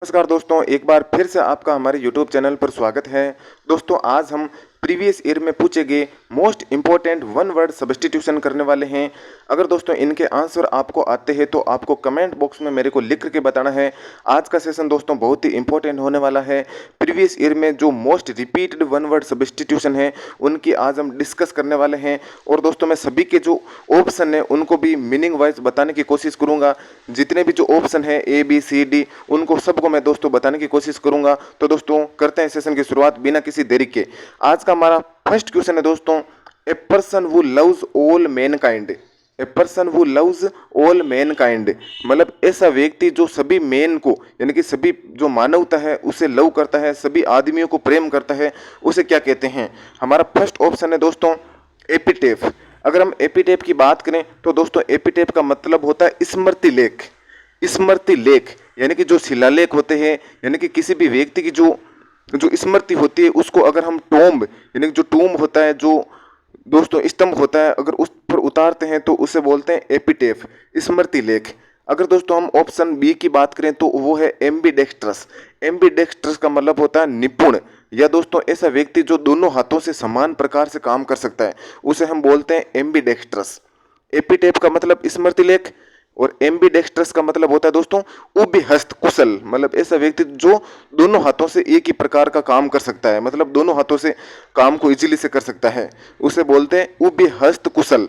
नमस्कार दोस्तों, एक बार फिर से आपका हमारे YouTube चैनल पर स्वागत है। दोस्तों, आज हम प्रीवियस ईयर में पूछे गए most important one word substitution करने वाले हैं। अगर दोस्तों इनके आंसर आपको आते हैं तो आपको कमेंट बॉक्स में मेरे को लिख करके बताना है। आज का सेशन दोस्तों बहुत ही इंपॉर्टेंट होने वाला है। प्रीवियस ईयर में जो most repeated one word substitution है उनकी आज हम डिस्कस करने वाले हैं। और दोस्तों मैं सभी के जो ऑप्शन है उनको भी मीनिंग वाइज बताने की कोशिश करूंगा। जितने भी जो ऑप्शन है ए बी सी डी उनको सबको मैं दोस्तों बताने की कोशिश करूंगा। तो दोस्तों करते हैं सेशन की शुरुआत बिना किसी देरी के। आज का हमारा फर्स्ट क्वेश्चन है दोस्तों, ए person who loves all Mankind. A person who loves all Mankind मतलब ऐसा व्यक्ति जो सभी मैन को यानी कि सभी जो मानवता है उसे लव करता है, सभी आदमियों को प्रेम करता है, उसे क्या कहते हैं? हमारा फर्स्ट ऑप्शन है दोस्तों एपिटेफ। अगर हम एपिटेफ की बात करें तो दोस्तों एपिटेफ का मतलब होता है स्मृति लेख। स्मृति लेख यानी कि जो शिलालेख होते हैं, यानी कि किसी भी व्यक्ति की जो जो स्मृति होती है उसको अगर हम टोम्ब यानी कि जो टूम होता है, जो दोस्तों स्तंभ होता है, अगर उस पर उतारते हैं तो उसे बोलते हैं एपिटेफ, स्मृति लेख। अगर दोस्तों हम ऑप्शन बी की बात करें तो वो है एम्बीडेक्स्ट्रस। एम्बीडेक्स्ट्रस का मतलब होता है निपुण, या दोस्तों ऐसा व्यक्ति जो दोनों हाथों से समान प्रकार से काम कर सकता है उसे हम बोलते हैं एम्बीडेक्स्ट्रस। एपिटेफ का मतलब स्मृति लेख और एम्बीडेक्स्ट्रस का मतलब होता है दोस्तों उभयहस्त कुशल, मतलब ऐसा व्यक्ति जो दोनों हाथों से एक ही प्रकार का काम कर सकता है, मतलब दोनों हाथों से काम को इजीली से कर सकता है, उसे बोलते हैं उभयहस्त कुशल।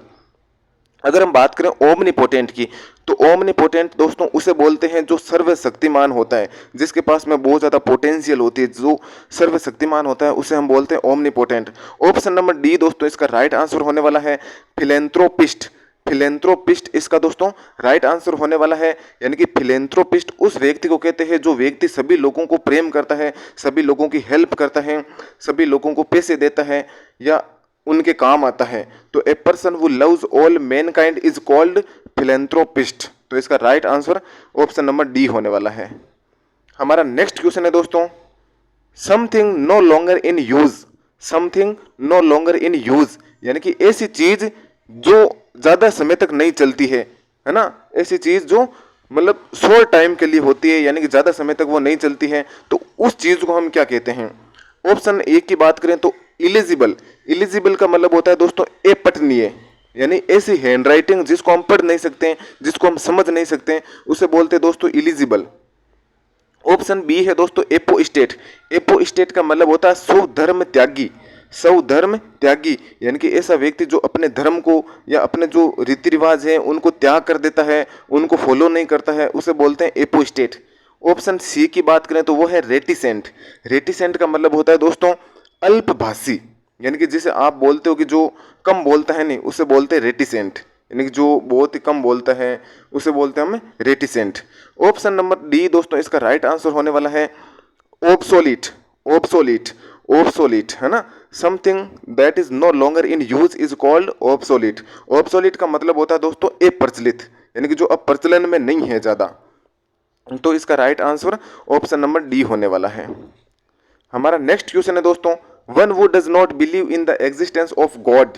अगर हम बात करें ओमनीपोटेंट की तो ओमनीपोटेंट दोस्तों उसे बोलते हैं जो सर्वशक्तिमान होता है, जिसके पास में बहुत ज़्यादा पोटेंशियल होती है, जो सर्वशक्तिमान होता है उसे हम बोलते हैं ओमनीपोटेंट। ऑप्शन नंबर डी दोस्तों इसका राइट आंसर होने वाला है फिलेंथ्रोपिस्ट। फिलेंथ्रोपिस्ट इसका दोस्तों राइट आंसर होने वाला है। यानी कि फिलेंथ्रोपिस्ट उस व्यक्ति को कहते हैं जो व्यक्ति सभी लोगों को प्रेम करता है, सभी लोगों की हेल्प करता है, सभी लोगों को पैसे देता है या उनके काम आता है। तो a person who loves all mankind is called philanthropist. तो इसका right answer option number D होने वाला है। हमारा नेक्स्ट क्वेश्चन है दोस्तों, something no longer in use. Something no longer in use यानी कि ऐसी चीज जो ज्यादा समय तक नहीं चलती है ना, ऐसी चीज जो मतलब शॉर्ट टाइम के लिए होती है, यानी कि ज्यादा समय तक वो नहीं चलती है, तो उस चीज को हम क्या कहते हैं? ऑप्शन ए की बात करें तो इलिजिबल। इलिजिबल का मतलब होता है दोस्तों अपठनीय, यानी ऐसी हैंडराइटिंग जिसको हम पढ़ नहीं सकते हैं, जिसको हम समझ नहीं सकते हैं, उसे बोलते हैं दोस्तों इलिजिबल। ऑप्शन बी है दोस्तों एपोस्टेट। एपोस्टेट का मतलब होता है स्वधर्म त्यागी। स्वधर्म त्यागी यानी कि ऐसा व्यक्ति जो अपने धर्म को या अपने जो रीति रिवाज है उनको त्याग कर देता है, उनको फॉलो नहीं करता है, उसे बोलते हैं एपोस्टेट। ऑप्शन सी की बात करें तो वो है रेटिसेंट। रेटिसेंट का मतलब होता है दोस्तों अल्पभाषी, यानी कि जिसे आप बोलते हो कि जो कम बोलता है नहीं, उसे बोलते हैं रेटिसेंट, यानी कि जो बहुत ही कम बोलता है उसे बोलते हैं हम रेटिसेंट। ऑप्शन नंबर डी दोस्तों इसका राइट आंसर होने वाला है ऑब्सोलीट। ऑब्सोलीट, ऑब्सोलीट है ना, something that is no longer in use is called obsolete. Obsolete का मतलब होता है दोस्तों अप्रचलित, यानी कि जो अब प्रचलन में नहीं है ज्यादा। तो इसका right answer option number D होने वाला है। हमारा नेक्स्ट क्वेश्चन है दोस्तों, one who does not believe in the existence of God.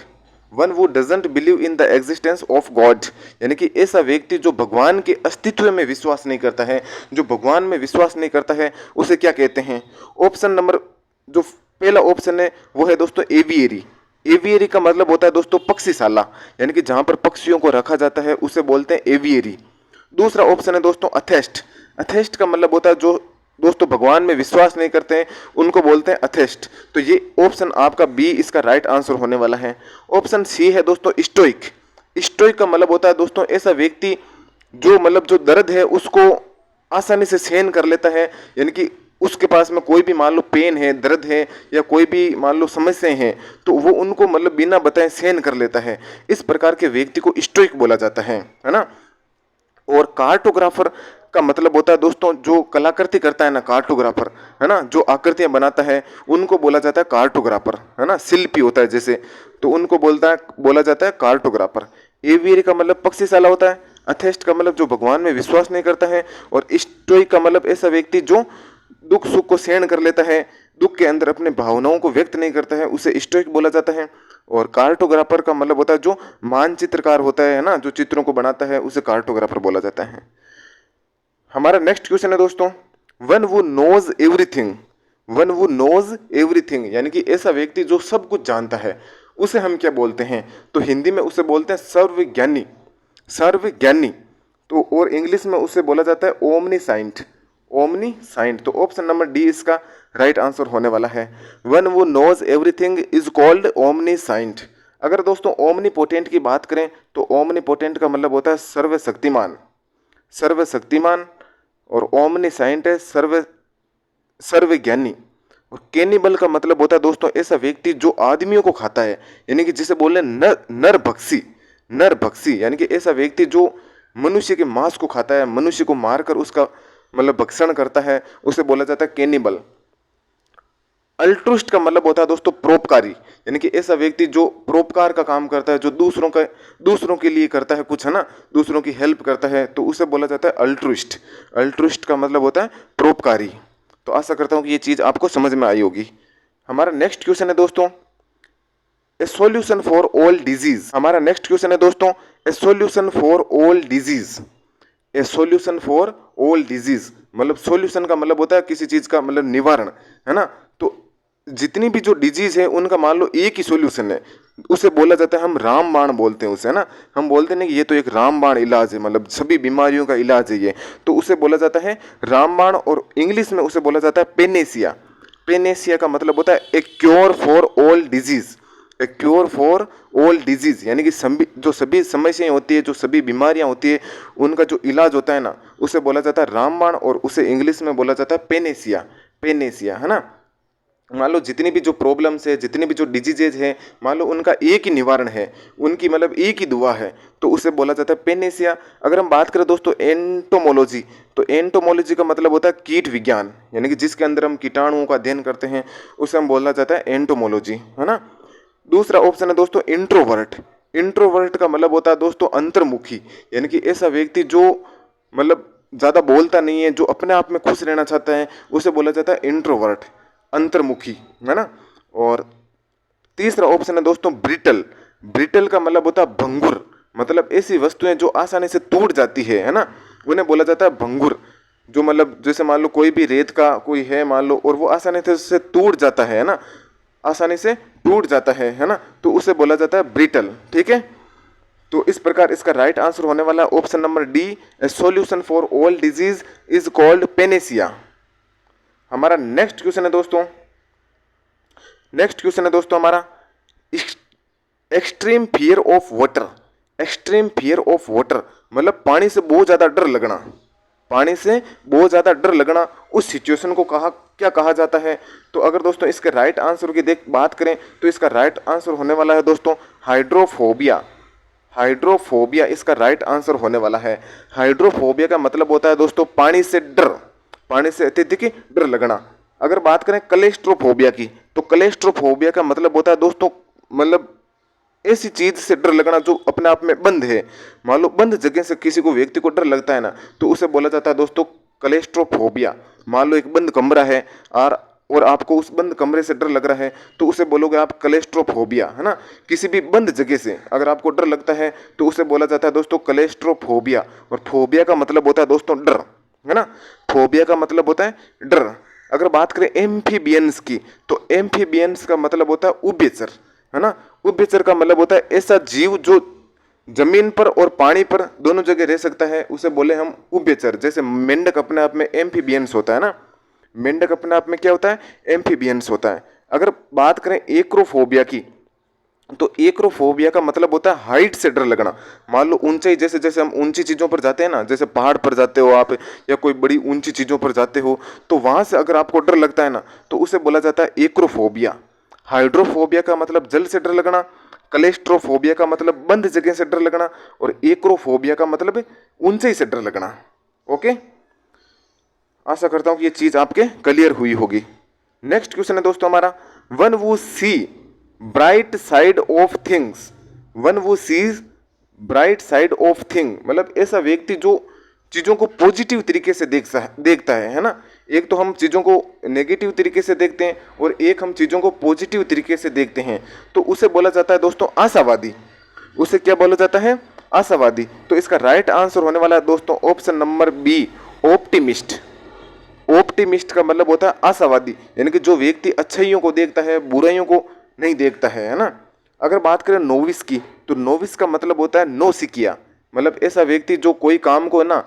One who doesn't believe in the existence of God यानी कि ऐसा व्यक्ति जो भगवान के अस्तित्व में विश्वास नहीं करता है, जो भगवान में विश्वास नहीं करता है, उसे क्या कहते हैं? ऑप्शन नंबर जो पहला ऑप्शन है वो है दोस्तों एवियरी। एवियरी का मतलब होता है दोस्तों पक्षीशाला, यानी कि जहां पर पक्षियों को रखा जाता है उसे बोलते हैं एवियरी। दूसरा ऑप्शन है दोस्तों अथेस्ट। अथेस्ट का मतलब होता है जो दोस्तों भगवान में विश्वास नहीं करते हैं, उनको बोलते हैं अथेस्ट। तो ये ऑप्शन आपका बी इसका राइट आंसर होने वाला है। ऑप्शन सी है दोस्तों स्टोइक। स्टोइक का मतलब होता है दोस्तों ऐसा व्यक्ति जो मतलब जो दर्द है उसको आसानी से सहन कर लेता है, यानी कि उसके पास में कोई भी मान लो पेन है, दर्द है या कोई भी मान लो समस्याएं हैं तो वो उनको मतलब बिना बताए सहन कर लेता है। इस प्रकार के व्यक्ति को स्टोइक बोला जाता है ना। और कार्टोग्राफर का मतलब होता है दोस्तों जो कलाकृति करता है ना, कार्टोग्राफर है ना, जो आकृतियां बनाता है उनको बोला जाता है कार्टोग्राफर है ना, शिल्पी होता है जैसे, तो उनको बोला जाता है कार्टोग्राफर। एवियरी का मतलब पक्षीशाला होता है, अथेस्ट का मतलब जो भगवान में विश्वास नहीं करता है, और स्टोइक का मतलब ऐसा व्यक्ति जो दुख सुख को सहन कर लेता है, दुख के अंदर अपने भावनाओं को व्यक्त नहीं करता है, उसे स्टोइक बोला जाता है। और कार्टोग्राफर का मतलब होता है जो मानचित्रकार होता है ना, जो चित्रों को बनाता है, उसे कार्टोग्राफर बोला जाता है। हमारा नेक्स्ट क्वेश्चन है दोस्तों, one who knows everything, one who knows everything यानी कि ऐसा व्यक्ति जो सब कुछ जानता है, उसे हम क्या बोलते हैं? तो हिंदी में उसे बोलते हैं सर्वज्ञानी, सर्वज्ञानी। तो और इंग्लिश में उसे बोला जाता है ओमनीसाइंट, ओमनीसाइंट। तो ऑप्शन नंबर डी इसका राइट आंसर होने वाला है। One who knows everything is called omniscient. अगर दोस्तों ओमनीपोटेंट की बात करें तो ओमनीपोटेंट का मतलब होता है सर्वशक्तिमान, सर्वशक्तिमान। और ओमनीसाइंट है सर्वज्ञानी। और कैनिबल का मतलब होता है दोस्तों ऐसा व्यक्ति जो आदमियों को खाता है, यानी कि जिसे बोले नरभक्षी, नरभक्षी यानी कि ऐसा व्यक्ति जो मनुष्य के मांस को खाता है, मनुष्य को मारकर उसका मतलब भक्षण करता है, उसे बोला जाता है कैनिबल। अल्ट्रुस्ट का मतलब होता है दोस्तों परोपकारी, यानी कि ऐसा व्यक्ति जो परोपकार का काम करता है, जो दूसरों के लिए करता है कुछ, है ना, दूसरों की हेल्प करता है, तो उसे बोला जाता है अल्ट्रुस्ट। अल्ट्रुस्ट का मतलब होता है परोपकारी। तो आशा करता हूँ कि ये चीज़ आपको समझ में आई होगी। हमारा नेक्स्ट क्वेश्चन है दोस्तों ए सॉल्यूशन फॉर ऑल डिजीज। हमारा नेक्स्ट क्वेश्चन है दोस्तों ए solution for all disease. A solution for all disease मतलब सॉल्यूशन का मतलब होता है किसी चीज का मतलब निवारण, है ना। तो जितनी भी जो डिजीज है उनका मान लो एक ही सॉल्यूशन है, उसे बोला जाता है, हम रामबाण बोलते हैं उसे, है ना। हम बोलते नहीं कि ये तो एक रामबाण इलाज है, मतलब सभी बीमारियों का इलाज है ये, तो उसे बोला जाता है रामबाण। और इंग्लिश में उसे बोला जाता है पेनेसिया। पेनेसिया का मतलब होता है ए cure for all disease, A cure for all disease यानी कि जो सभी समस्याएं होती है, जो सभी बीमारियां होती है, उनका जो इलाज होता है ना, उसे बोला जाता है रामबाण। और उसे इंग्लिश में बोला जाता है पेनेसिया, पेनेसिया, है ना। मान लो जितनी भी जो प्रॉब्लम्स है, जितनी भी जो डिजीजेज है, मान लो उनका एक ही निवारण है, उनकी मतलब एक ही दुआ है, तो उसे बोला जाता है पेनेसिया। अगर हम बात करें दोस्तों एंटोमोलॉजी, तो एंटोमोलॉजी का मतलब होता है कीट विज्ञान, यानी कि जिसके अंदर हम कीटाणुओं का अध्ययन करते हैं, उसे हम बोला जाता है एंटोमोलॉजी, है ना। दूसरा ऑप्शन है दोस्तों इंट्रोवर्ट। इंट्रोवर्ट का मतलब होता है दोस्तों अंतर्मुखी, यानी कि ऐसा व्यक्ति जो मतलब ज़्यादा बोलता नहीं है, जो अपने आप में खुश रहना चाहता है, उसे बोला जाता है इंट्रोवर्ट, अंतर्मुखी, है ना। और तीसरा ऑप्शन है दोस्तों ब्रिटल। ब्रिटल का मतलब होता है भंगुर, मतलब ऐसी वस्तुएं जो आसानी से टूट जाती है ना, उन्हें बोला जाता है भंगुर। जो मतलब जैसे मान लो कोई भी रेत का कोई है मान लो, और वो आसानी से टूट जाता है ना, आसानी से टूट जाता है ना, तो उसे बोला जाता है ब्रिटल, ठीक है। तो इस प्रकार इसका राइट आंसर होने वाला option number D, A solution for all disease is called Panacea. हमारा नेक्स्ट क्वेश्चन है दोस्तों, नेक्स्ट क्वेश्चन है दोस्तों हमारा extreme fear of water. Extreme fear of water मतलब पानी से बहुत ज्यादा डर लगना, पानी से बहुत ज्यादा डर लगना, उस सिचुएशन को क्या कहा जाता है? तो अगर दोस्तों इसके राइट आंसर की बात करें तो इसका राइट आंसर होने वाला है दोस्तों हाइड्रोफोबिया। हाइड्रोफोबिया इसका राइट आंसर होने वाला है। हाइड्रोफोबिया का मतलब होता है दोस्तों पानी से डर, पानी से अत्यधिक डर लगना। अगर बात करें क्लेस्ट्रोफोबिया की, तो क्लेस्ट्रोफोबिया का मतलब होता है दोस्तों मतलब ऐसी चीज से डर लगना जो अपने आप में बंद है। मान लो बंद जगह से किसी को व्यक्ति को डर लगता है ना, तो उसे बोला जाता है दोस्तों क्लेस्ट्रोफोबिया। मान लो एक बंद कमरा है और आपको उस बंद कमरे से डर लग रहा है, तो उसे बोलोगे आप क्लेस्ट्रोफोबिया, है ना। किसी भी बंद जगह से अगर आपको डर लगता है तो उसे बोला जाता है दोस्तों क्लेस्ट्रोफोबिया। और फोबिया का मतलब होता है दोस्तों डर, है ना। फोबिया का मतलब होता है डर। अगर बात करें एम्फीबियंस की, तो एम्फीबियंस का मतलब होता है उभयचर, है ना। उभयचर का मतलब होता है ऐसा जीव जो जमीन पर और पानी पर दोनों जगह रह सकता है, उसे बोले हम उभयचर। जैसे मेंढक अपने आप में एम्फीबियंस होता है ना, मेंढक अपने आप में क्या होता है? एम्फीबियंस होता है। अगर बात करें एक्रोफोबिया की, तो एक्रोफोबिया का मतलब होता है हाइट से डर लगना। मान लो ऊंचाई, जैसे जैसे हम ऊंची चीज़ों पर जाते हैं ना, जैसे पहाड़ पर जाते हो आप या कोई बड़ी ऊंची चीज़ों पर जाते हो, तो वहाँ से अगर आपको डर लगता है ना, तो उसे बोला जाता है एक्रोफोबिया। हाइड्रोफोबिया का मतलब जल से डर लगना, क्लेस्ट्रोफोबिया का मतलब बंद जगह से डर लगना, और एक्रोफोबिया का मतलब ऊंचाई से डर लगना। ओके, आशा करता हूँ कि ये चीज़ आपके क्लियर हुई होगी। नेक्स्ट क्वेश्चन है दोस्तों हमारा one who see bright side of things. One who sees bright side of thing मतलब ऐसा व्यक्ति जो चीज़ों को पॉजिटिव तरीके से देखता है ना। एक तो हम चीज़ों को नेगेटिव तरीके से देखते हैं और एक हम चीज़ों को पॉजिटिव तरीके से देखते हैं, तो उसे बोला जाता है दोस्तों आशावादी। उसे क्या बोला जाता है? आशावादी। तो इसका राइट आंसर होने वाला है दोस्तों option number B, optimist. Optimist का मतलब होता है आशावादी, यानी कि जो व्यक्ति अच्छाइयों को देखता है, बुराइयों को नहीं देखता है ना। अगर बात करें नोविस की, तो नोविस का मतलब होता है नो सिकिया, मतलब ऐसा व्यक्ति जो कोई काम को ना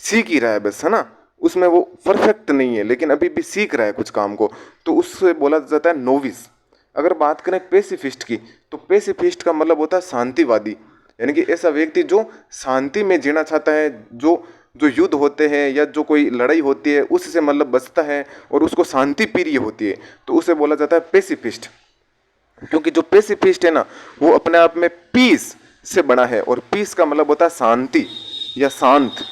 सीख ही रहा है बस, है ना, उसमें वो परफेक्ट नहीं है लेकिन अभी भी सीख रहा है कुछ काम को, तो उससे बोला जाता है नोविस। अगर बात करें पेसिफिस्ट की, तो पेसिफिस्ट का मतलब होता है शांतिवादी, यानी कि ऐसा व्यक्ति जो शांति में जीना चाहता है, जो जो युद्ध होते हैं या जो कोई लड़ाई होती है उससे मतलब बचता है और उसको शांति प्रिय होती है, तो उसे बोला जाता है पेसिफिस्ट। क्योंकि जो पेसिफिस्ट है ना, वो अपने आप में पीस से बना है, और पीस का मतलब होता है शांति या शांत।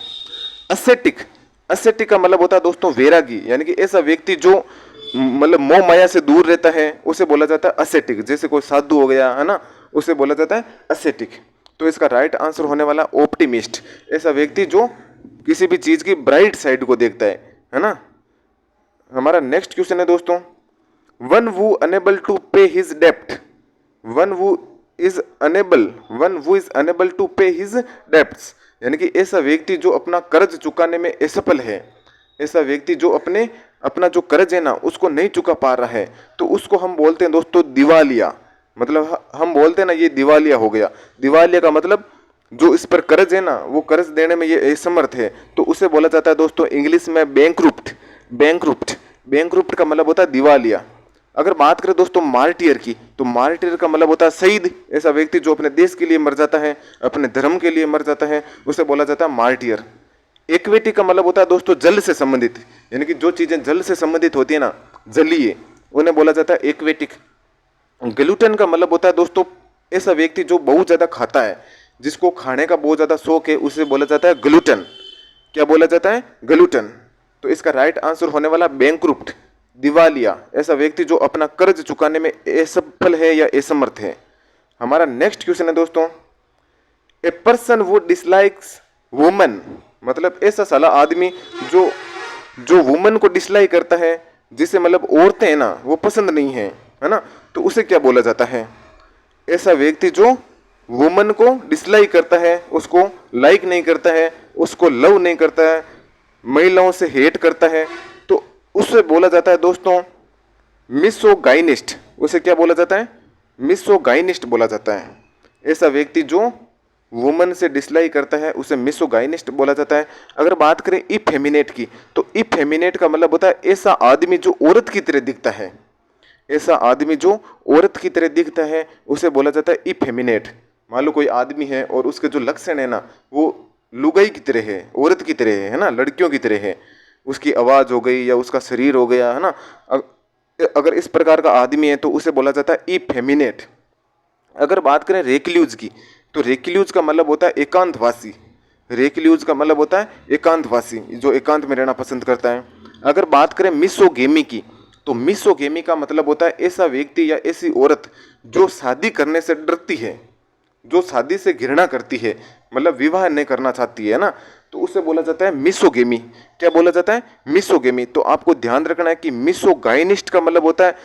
असेटिक, असेटिक का मतलब होता है दोस्तों वैरागी, यानी कि ऐसा व्यक्ति जो मतलब मोह माया से दूर रहता है उसे बोला जाता है असेटिक। जैसे कोई साधु हो गया है ना, उसे बोला जाता है असेटिक। तो इसका राइट आंसर होने वाला ऑप्टिमिस्ट, ऐसा व्यक्ति जो किसी भी चीज की ब्राइट साइड को देखता है ना। हमारा नेक्स्ट क्वेश्चन है दोस्तों, one who unable to pay his डेप्ट, one who is unable to pay his debts, यानी कि ऐसा व्यक्ति जो अपना कर्ज चुकाने में असफल है, ऐसा व्यक्ति जो अपना जो कर्ज है ना उसको नहीं चुका पा रहा है, तो उसको हम बोलते हैं दोस्तों दिवालिया। मतलब हम बोलते हैं ना ये दिवालिया हो गया। दिवालिया का मतलब जो इस पर कर्ज है ना वो कर्ज देने में ये असमर्थ है, तो उसे बोला जाता है दोस्तों इंग्लिश में बैंकरुप्ट। बैंकरुप्ट, बैंकरुप्ट का मतलब होता है दिवालिया। अगर बात करें दोस्तों मार्टियर की, तो मार्टियर का मतलब होता है शहीद, ऐसा व्यक्ति जो अपने देश के लिए मर जाता है, अपने धर्म के लिए मर जाता है, उसे बोला जाता है मार्टियर। एक्वेटिक का मतलब होता है दोस्तों जल से संबंधित, यानी कि जो चीजें जल से संबंधित होती है ना, जलीय, उन्हें बोला जाता है एक्वेटिक। ग्लूटेन का मतलब होता है दोस्तों ऐसा व्यक्ति जो बहुत ज्यादा खाता है, जिसको खाने का बहुत ज्यादा शौक है, उसे बोला जाता है ग्लूटेन। क्या बोला जाता है? ग्लूटेन। तो इसका राइट आंसर होने वाला बैंकरुप्ट, दिवालिया, ऐसा व्यक्ति जो अपना कर्ज चुकाने में असफल है या असमर्थ है। हमारा नेक्स्ट क्वेश्चन है दोस्तों, ए पर्सन वो डिसलाइक्स वुमन, मतलब ऐसा साला आदमी जो जो वुमन को डिसलाइक करता है, जिसे मतलब औरतें हैं ना वो पसंद नहीं है ना, तो उसे क्या बोला जाता है? ऐसा व्यक्ति जो वुमन को डिसलाइक करता है, उसको लाइक नहीं करता है, उसको लव नहीं करता है, महिलाओं से हेट करता है, तो उसे बोला जाता है दोस्तों मिसोगाइनिस्ट। उसे क्या बोला जाता है? मिसोगाइनिस्ट बोला जाता है। ऐसा व्यक्ति जो वुमन से डिसलाइक करता है उसे मिसोगाइनिस्ट बोला जाता है। अगर बात करें इफेमिनेट की, तो इफेमिनेट का मतलब होता है ऐसा आदमी जो औरत की तरह दिखता है, ऐसा आदमी जो औरत की तरह दिखता है उसे बोला जाता है इफेमिनेट। मान लो कोई आदमी है और उसके जो लक्षण है ना वो लुगाई की तरह है, औरत की तरह है ना, लड़कियों की तरह है, उसकी आवाज़ हो गई या उसका शरीर हो गया है ना, अगर इस प्रकार का आदमी है तो उसे बोला जाता है इफेमिनेट। अगर बात करें रेक्ल्यूज की, तो रेक्ल्यूज का मतलब होता है एकांतवासी। रेक्ल्यूज का मतलब होता है एकांतवासी, जो एकांत में रहना पसंद करता है। अगर बात करें मिसोगेमी की, तो मिसोगेमी का मतलब होता है ऐसा व्यक्ति या ऐसी औरत जो शादी करने से डरती है, जो शादी से घृणा करती है, मतलब विवाह नहीं करना चाहती है ना, तो उसे बोला जाता है मिसोगेमी। क्या बोला जाता है? मिसोगेमी। तो आपको ध्यान रखना है कि मिसोगाइनिस्ट का मतलब होता है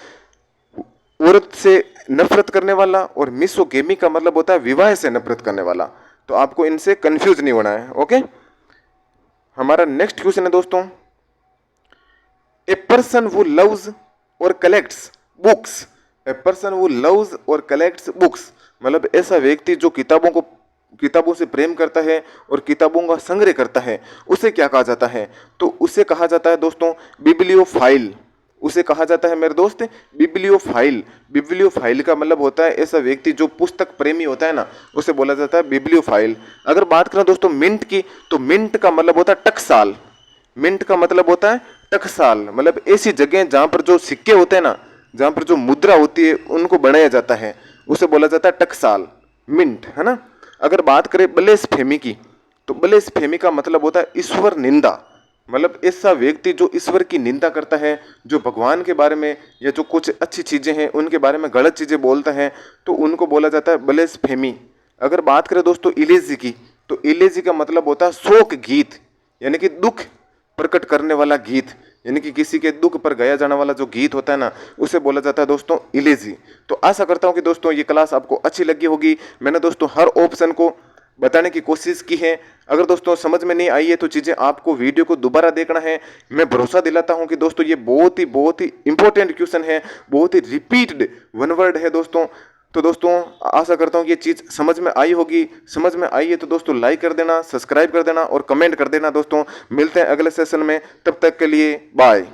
औरत से नफरत करने वाला, और मिसोगेमी का मतलब होता है विवाह से नफरत करने वाला। तो आपको इनसे कंफ्यूज नहीं होना है। ओके, हमारा नेक्स्ट क्वेश्चन है दोस्तों, ए पर्सन वो लव्स और कलेक्ट्स बुक्स, ए पर्सन वो लव्स और कलेक्ट्स बुक्स, मतलब ऐसा व्यक्ति जो किताबों से प्रेम करता है और किताबों का संग्रह करता है, उसे क्या कहा जाता है? तो उसे कहा जाता है दोस्तों बिब्लियोफाइल। उसे कहा जाता है मेरे दोस्त बिब्लियोफाइल। बिब्लियोफाइल का मतलब होता है ऐसा व्यक्ति जो पुस्तक प्रेमी होता है ना, उसे बोला जाता है बिब्लियोफाइल। अगर बात करें दोस्तों मिंट की, तो मिंट का मतलब होता है टकसाल। मिंट का मतलब होता है टकसाल, मतलब ऐसी जगह जहां पर जो सिक्के होते हैं ना, जहां पर जो मुद्रा होती है उनको बनाया जाता है, उसे बोला जाता है टकसाल, मिंट, है ना। अगर बात करें ब्लेसफेमी की, तो ब्लेसफेमी का मतलब होता है ईश्वर निंदा, मतलब ऐसा व्यक्ति जो ईश्वर की निंदा करता है, जो भगवान के बारे में या जो कुछ अच्छी चीजें हैं उनके बारे में गलत चीजें बोलता है, तो उनको बोला जाता है ब्लेसफेमी। अगर बात करें दोस्तों इलेजी की, तो इलेजी का मतलब होता है शोक गीत, यानी कि दुख प्रकट करने वाला गीत, यानी कि किसी के दुख पर गाया जाने वाला जो गीत होता है ना, उसे बोला जाता है दोस्तों इलेजी। तो आशा करता हूं कि दोस्तों ये क्लास आपको अच्छी लगी होगी। मैंने दोस्तों हर ऑप्शन को बताने की कोशिश की है। अगर दोस्तों समझ में नहीं आई है तो चीज़ें आपको वीडियो को दोबारा देखना है। मैं भरोसा दिलाता हूं कि दोस्तों ये बहुत ही इंपॉर्टेंट क्वेश्चन है, बहुत ही रिपीटेड वन वर्ड है दोस्तों। तो दोस्तों आशा करता हूँ कि ये चीज़ समझ में आई होगी। समझ में आई है तो दोस्तों लाइक कर देना, सब्सक्राइब कर देना और कमेंट कर देना दोस्तों। मिलते हैं अगले सेशन में, तब तक के लिए बाय।